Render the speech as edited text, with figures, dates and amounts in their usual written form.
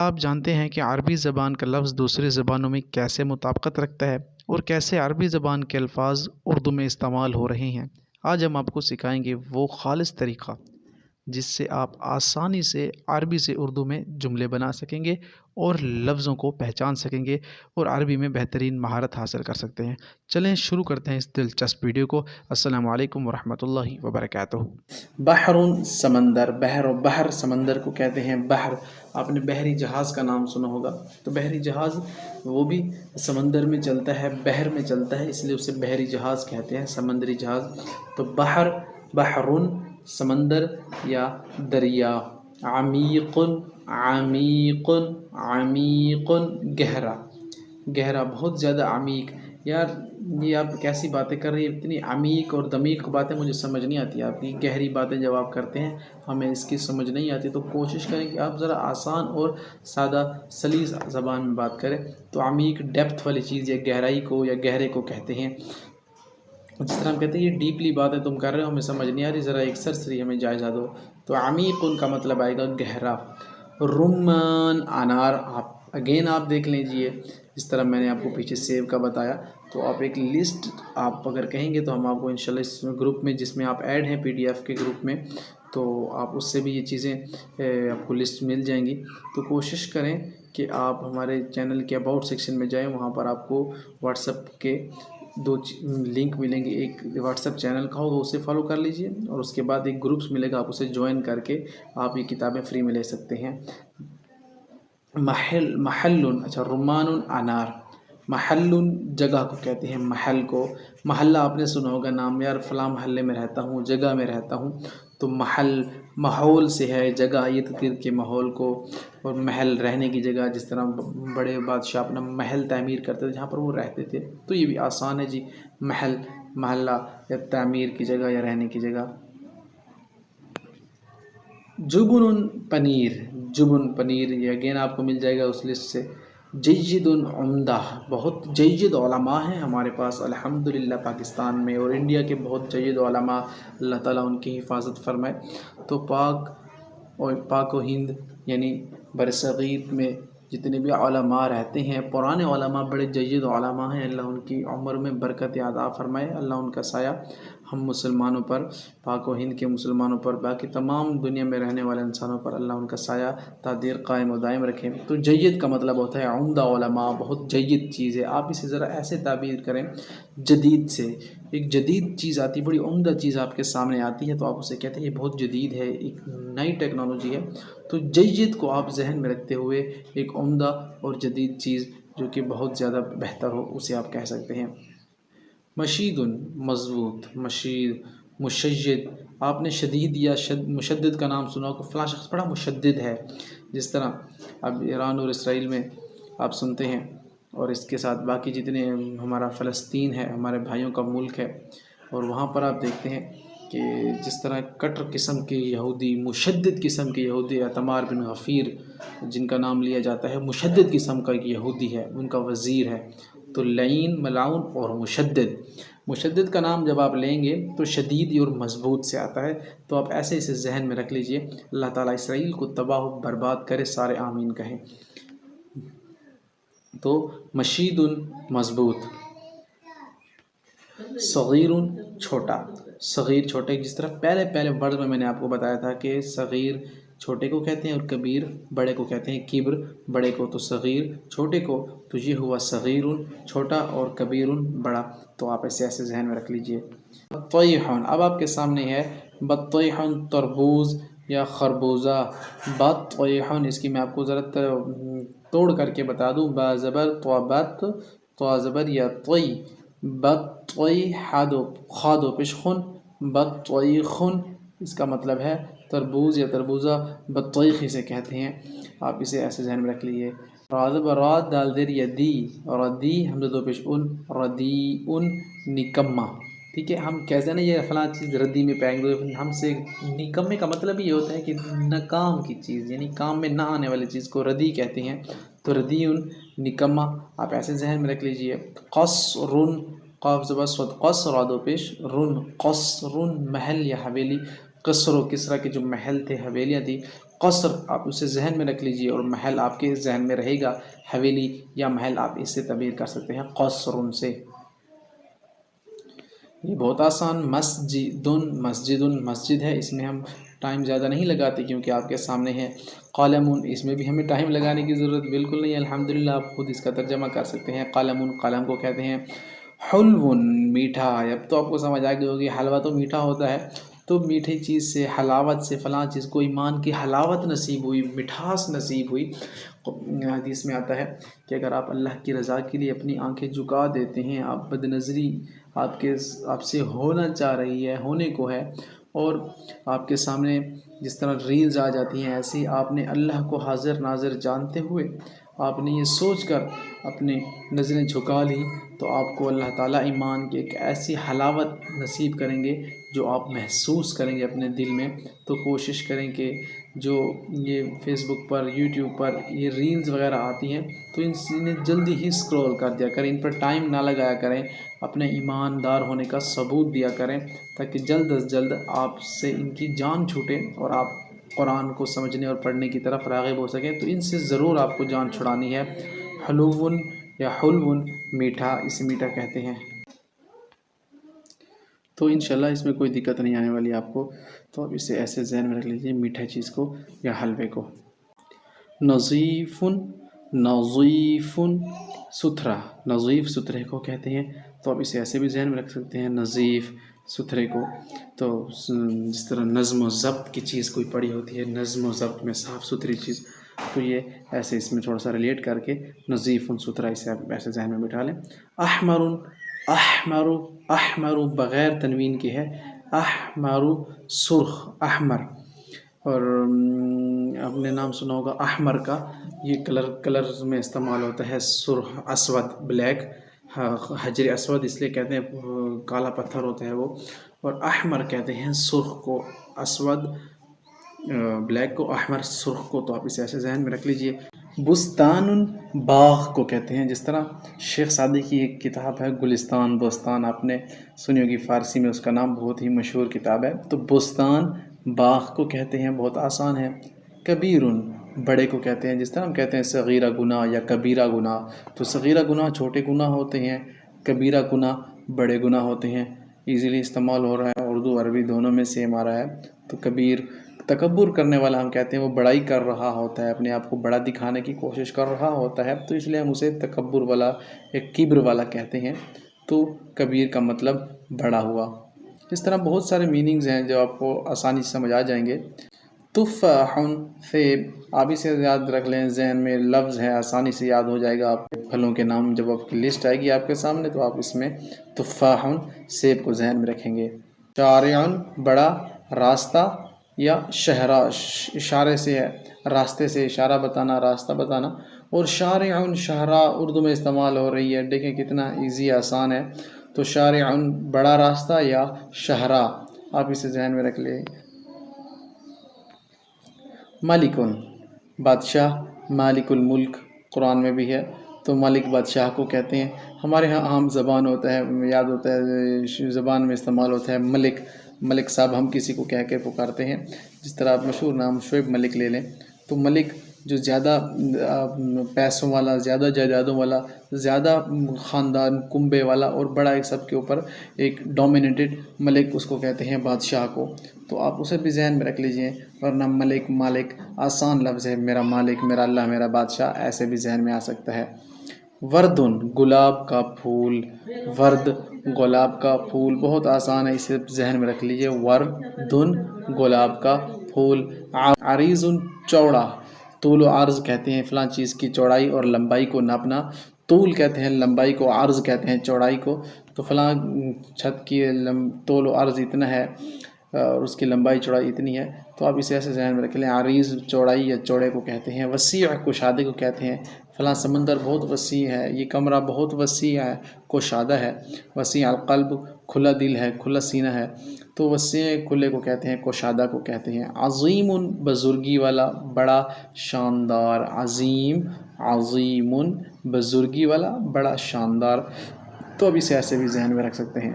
آپ جانتے ہیں کہ عربی زبان کا لفظ دوسری زبانوں میں کیسے مطابقت رکھتا ہے اور کیسے عربی زبان کے الفاظ اردو میں استعمال ہو رہے ہیں۔ آج ہم آپ کو سکھائیں گے وہ خالص طریقہ جس سے آپ آسانی سے عربی سے اردو میں جملے بنا سکیں گے اور لفظوں کو پہچان سکیں گے اور عربی میں بہترین مہارت حاصل کر سکتے ہیں۔ چلیں شروع کرتے ہیں اس دلچسپ ویڈیو کو۔ السلام علیکم ورحمۃ اللہ وبرکاتہ۔ بحر سمندر، بحر سمندر کو کہتے ہیں بحر۔ آپ نے بحری جہاز کا نام سنا ہوگا، تو بحری جہاز وہ بھی سمندر میں چلتا ہے، بحر میں چلتا ہے، اس لیے اسے بحری جہاز کہتے ہیں، سمندری جہاز۔ تو بحر سمندر یا دریا، عمیق عمیق عمیق گہرا بہت زیادہ عمیق۔ یار یہ آپ کیسی باتیں کر رہی ہیں، اتنی عمیق اور دمیق باتیں مجھے سمجھ نہیں آتی آپ کی، گہری باتیں جب آپ کرتے ہیں ہمیں اس کی سمجھ نہیں آتی، تو کوشش کریں کہ آپ ذرا آسان اور سادہ سلیس زبان میں بات کریں۔ تو عمیق ڈیپتھ والی چیز یا گہرائی کو یا گہرے کو کہتے ہیں۔ جس طرح ہم کہتے ہیں یہ ڈیپلی باتیں تم کر رہے ہو، ہمیں سمجھ نہیں آ رہی، ذرا ایک سرسری ہمیں جائزہ دو۔ تو عمیق ان کا مطلب آئے گا گہرا۔ رمان انار، آپ دیکھ لیجئے، جس طرح میں نے آپ کو پیچھے سیب کا بتایا، تو آپ ایک لسٹ آپ اگر کہیں گے تو ہم آپ کو انشاءاللہ اس گروپ میں جس میں آپ ایڈ ہیں PDF کے گروپ میں، تو آپ اس سے بھی یہ چیزیں آپ کو لسٹ مل جائیں گی۔ تو کوشش کریں کہ آپ ہمارے چینل کے اباؤٹ سیکشن میں جائیں، وہاں پر آپ کو واٹس ایپ کے دو لنک ملیں گے، ایک واٹس ایپ چینل کا ہوگا اسے فالو کر لیجئے، اور اس کے بعد ایک گروپس ملے گا، آپ اسے جوائن کر کے آپ یہ کتابیں فری میں لے سکتے ہیں۔ محل اچھا، رمان انار، محل جگہ کو کہتے ہیں، محل کو۔ محلہ آپ نے سنا ہوگا نام، یار فلاں محلے میں رہتا ہوں، جگہ میں رہتا ہوں، تو محل ماحول سے ہے، جگہ ارد گرد کے ماحول کو، اور محل رہنے کی جگہ، جس طرح بڑے بادشاہ اپنا محل تعمیر کرتے تھے جہاں پر وہ رہتے تھے، تو یہ بھی آسان ہے جی، محل محلہ یا تعمیر کی جگہ یا رہنے کی جگہ۔ جبن پنیر یہ اگین آپ کو مل جائے گا اس لسٹ سے۔ جید عمدہ، بہت جید علماء ہیں ہمارے پاس الحمدللہ پاکستان میں اور انڈیا کے، بہت جید علماء، اللہ تعالیٰ ان کی حفاظت فرمائے۔ تو پاک و ہند یعنی برصغیر میں جتنے بھی علماء رہتے ہیں، پرانے علماء بڑے جید علماء ہیں، اللہ ان کی عمر میں برکت عطا فرمائے، اللہ ان کا سایہ ہم مسلمانوں پر، پاک و ہند کے مسلمانوں پر، باقی تمام دنیا میں رہنے والے انسانوں پر اللہ ان کا سایہ تا دیر قائم و دائم رکھیں۔ تو جید کا مطلب ہوتا ہے عمدہ علماء، بہت جید چیز ہے۔ آپ اسے ذرا ایسے تعبیر کریں، جدید سے، ایک جدید چیز آتی، بڑی عمدہ چیز آپ کے سامنے آتی ہے، تو آپ اسے کہتے ہیں یہ بہت جدید ہے، ایک نئی ٹیکنالوجی ہے۔ تو جید کو آپ ذہن میں رکھتے ہوئے ایک عمدہ اور جدید چیز جو کہ بہت زیادہ بہتر ہو، اسے آپ کہہ سکتے ہیں۔ مشید مضبوط، مشید آپ نے شدید یا مشدد کا نام سنا ہو، فلاں شخص بڑا مشدد ہے، جس طرح اب ایران اور اسرائیل میں آپ سنتے ہیں، اور اس کے ساتھ باقی جتنے ہمارا فلسطین ہے، ہمارے بھائیوں کا ملک ہے، اور وہاں پر آپ دیکھتے ہیں کہ جس طرح کٹر قسم کے یہودی، مشدد قسم کے یہودی، اعتمار بن غفیر جن کا نام لیا جاتا ہے، مشدد قسم کا ایک یہودی ہے، ان کا وزیر ہے۔ تو لعین، ملعون اور مشدد کا نام جب آپ لیں گے تو شدید اور مضبوط سے آتا ہے، تو آپ ایسے اسے ذہن میں رکھ لیجئے۔ اللہ تعالیٰ اسرائیل کو تباہ و برباد کرے، سارے آمین کہیں۔ تو مشید مضبوط، صغیر چھوٹا، صغیر چھوٹے، جس طرح پہلے ورڈ میں نے آپ کو بتایا تھا کہ صغیر چھوٹے کو کہتے ہیں اور کبیر بڑے کو کہتے ہیں، کبر بڑے کو، تو صغیر چھوٹے کو، تو یہ ہوا صغیر چھوٹا اور کبیر بڑا، تو آپ ایسے ذہن میں رکھ لیجئے۔ بطیحن، اب آپ کے سامنے ہے بطیحن، تربوز یا خربوزہ۔ بطیحن، اس کی میں آپ کو ذرا توڑ کر کے بتا دوں، با زبر تو زبر یا طی، خاد و پیش خن، بطیخن، اس کا مطلب ہے تربوز یا تربوزہ، بطیخ اسے کہتے ہیں، آپ اسے ایسے ذہن میں رکھ لیجئے۔ راد دال دیر یا دی، ردی حمزہ دو پیش ان، ردی ان، نکمہ، ٹھیک ہے، ہم کہتے ہیں نا یہ فلاں چیز ردی میں پائیں گے، ہم سے نکمے کا مطلب یہ ہوتا ہے کہ ناکام کی چیز، یعنی کام میں نہ آنے والی چیز کو ردی کہتے ہیں، تو ردی نکمہ، آپ ایسے ذہن میں رکھ لیجئے۔ قصر، قاف زبر صد، قصر راد و پیش رن، قصر محل یا حویلی، قصر و کسرا کے جو محل تھے، حویلیاں تھی، قصر آپ اسے ذہن میں رکھ لیجئے، اور محل آپ کے ذہن میں رہے گا، حویلی یا محل آپ اس سے تعبیر کر سکتے ہیں قصر سے۔ یہ بہت آسان، مسجد مسجد ہے، اس میں ہم ٹائم زیادہ نہیں لگاتے کیونکہ آپ کے سامنے ہے۔ قلم، اس میں بھی ہمیں ٹائم لگانے کی ضرورت بالکل نہیں ہے، الحمدللہ آپ خود اس کا ترجمہ کر سکتے ہیں۔ قلم، قلم کو کہتے ہیں حلو، میٹھا۔ اب تو آپ کو سمجھ آ گئی ہوگی حلوہ تو میٹھا ہوتا ہے، تو میٹھی چیز سے، حلاوت سے، فلاں چیز کو ایمان کی حلاوت نصیب ہوئی، مٹھاس نصیب ہوئی۔ حدیث میں آتا ہے کہ اگر آپ اللہ کی رضا کے لیے اپنی آنکھیں جھکا دیتے ہیں، آپ بد نظری آپ سے ہونا چاہ رہی ہے، ہونے کو ہے، اور آپ کے سامنے جس طرح ریلز آ جاتی ہیں، ایسے ہی آپ نے اللہ کو حاضر ناظر جانتے ہوئے آپ نے یہ سوچ کر اپنے نظریں جھکا لی، تو آپ کو اللہ تعالیٰ ایمان کی ایک ایسی حلاوت نصیب کریں گے جو آپ محسوس کریں گے اپنے دل میں۔ تو کوشش کریں کہ جو یہ فیس بک پر، یوٹیوب پر یہ ریلز وغیرہ آتی ہیں تو انہیں جلدی ہی اسکرول کر دیا کریں، ان پر ٹائم نہ لگایا کریں، اپنے ایماندار ہونے کا ثبوت دیا کریں، تاکہ جلد از جلد آپ سے ان کی جان چھوٹے اور آپ قرآن کو سمجھنے اور پڑھنے کی طرف راغب ہو سکیں۔ تو ان سے ضرور آپ کو جان چھڑانی ہے۔ حلوون یا حلون، میٹھا، اسے میٹھا کہتے ہیں۔ تو انشاءاللہ اس میں کوئی دقت نہیں آنے والی آپ کو، تو اب اسے ایسے ذہن میں رکھ لیجیے، میٹھا چیز کو یا حلوے کو۔ نظیف، نظیف، ستھرا، نظیف ستھرے کو کہتے ہیں، تو اب اسے ایسے بھی ذہن میں رکھ سکتے ہیں نظیف ستھرے کو۔ تو جس طرح نظم و ضبط کی چیز کوئی پڑی ہوتی ہے، نظم و ضبط میں صاف ستھری چیز، تو یہ ایسے اس میں تھوڑا سا ریلیٹ کر کے نظیف ستھرا اسے آپ ایسے ذہن میں بٹھا لیں۔ احمر، احمر، احمر بغیر تنوین کے ہے، احمر سرخ، احمر۔ اور آپ نے نام سنا ہوگا احمر کا، یہ کلر میں استعمال ہوتا ہے، سرخ، اسود، بلیک، حجر اسود اس لیے کہتے ہیں، کالا پتھر ہوتا ہے وہ، اور احمر کہتے ہیں سرخ کو، اسود بلیک کو، احمر سرخ کو، تو آپ اسے ایسے ذہن میں رکھ لیجئے۔ بستان، باغ کو کہتے ہیں، جس طرح شیخ سعدی کی ایک کتاب ہے گلستان بستان، آپ نے سنی ہوگی، فارسی میں اس کا نام بہت ہی مشہور کتاب ہے۔ تو بستان باغ کو کہتے ہیں، بہت آسان ہے۔ کبیر، بڑے کو کہتے ہیں، جس طرح ہم کہتے ہیں صغیرہ گناہ یا کبیرہ گناہ، تو صغیرہ گناہ چھوٹے گناہ ہوتے ہیں، کبیرہ گناہ بڑے گناہ ہوتے ہیں۔ ایزیلی استعمال ہو رہا ہے، اردو عربی دونوں میں سیم آ رہا ہے۔ تو کبیر، تکبر کرنے والا ہم کہتے ہیں، وہ بڑائی کر رہا ہوتا ہے، اپنے آپ کو بڑا دکھانے کی کوشش کر رہا ہوتا ہے، تو اس لیے ہم اسے تکبر والا یا کبر والا کہتے ہیں۔ تو کبیر کا مطلب بڑا ہوا۔ اس طرح بہت سارے میننگز ہیں جو آپ کو آسانی سے سمجھ آ جائیں گے۔ تفاح، سیب، آپ اسے یاد رکھ لیں، ذہن میں لفظ ہے، آسانی سے یاد ہو جائے گا۔ آپ پھلوں کے نام جب آپ کی لسٹ آئے گی آپ کے سامنے، تو آپ اس میں تفاح، سیب کو ذہن میں رکھیں گے۔ شارع، بڑا، راستہ یا شہرہ، اشارے سے ہے، راستے سے اشارہ بتانا، راستہ بتانا۔ اور شارع، شہرہ اردو میں استعمال ہو رہی ہے، دیکھیں کتنا ایزی آسان ہے۔ تو شارع، بڑا راستہ یا شہرہ، آپ اسے ذہن میں رکھ لیں۔ مالکن، بادشاہ، مالک الملک قرآن میں بھی ہے، تو مالک بادشاہ کو کہتے ہیں۔ ہمارے ہاں عام زبان ہوتا ہے، یاد ہوتا ہے، زبان میں استعمال ہوتا ہے ملک، ملک صاحب ہم کسی کو کہہ کے پکارتے ہیں، جس طرح آپ مشہور نام شعیب ملک لے لیں، تو ملک جو زیادہ پیسوں والا، زیادہ جائیدادوں والا، زیادہ خاندان کنبے والا اور بڑا ایک سب کے اوپر ایک ڈومینیٹڈ ملک، اس کو کہتے ہیں بادشاہ کو۔ تو آپ اسے بھی ذہن میں رکھ لیجئے، ورنہ ملک، مالک آسان لفظ ہے، میرا مالک، میرا اللہ، میرا بادشاہ، ایسے بھی ذہن میں آ سکتا ہے۔ وردن، گلاب کا پھول، ورد گلاب کا پھول، بہت آسان ہے، اسے ذہن میں رکھ لیجئے، وردن گلاب کا پھول۔ عریض، چوڑا، طول و عرض کہتے ہیں فلاں چیز کی چوڑائی اور لمبائی کو ناپنا، طول کہتے ہیں لمبائی کو، عرض کہتے ہیں چوڑائی کو، تو فلاں چھت کی طول و عرض اتنا ہے اور اس کی لمبائی چوڑائی اتنی ہے، تو آپ اسے ایسے ذہن میں رکھ لیں، عریض چوڑائی یا چوڑے کو کہتے ہیں۔ وسیع، کشادے کو کہتے ہیں، فلاں سمندر بہت وسیع ہے، یہ کمرہ بہت وسیع ہے، کشادہ ہے۔ وسیع القلب، کھلا دل ہے، کھلا سینہ ہے، تو وسیع کھلے کو کہتے ہیں، کشادہ کو کہتے ہیں۔ عظیم، بزرگی والا، بڑا، شاندار، عظیم، عظیم، بزرگی والا، بڑا شاندار، تو اب اسے ایسے بھی ذہن میں رکھ سکتے ہیں۔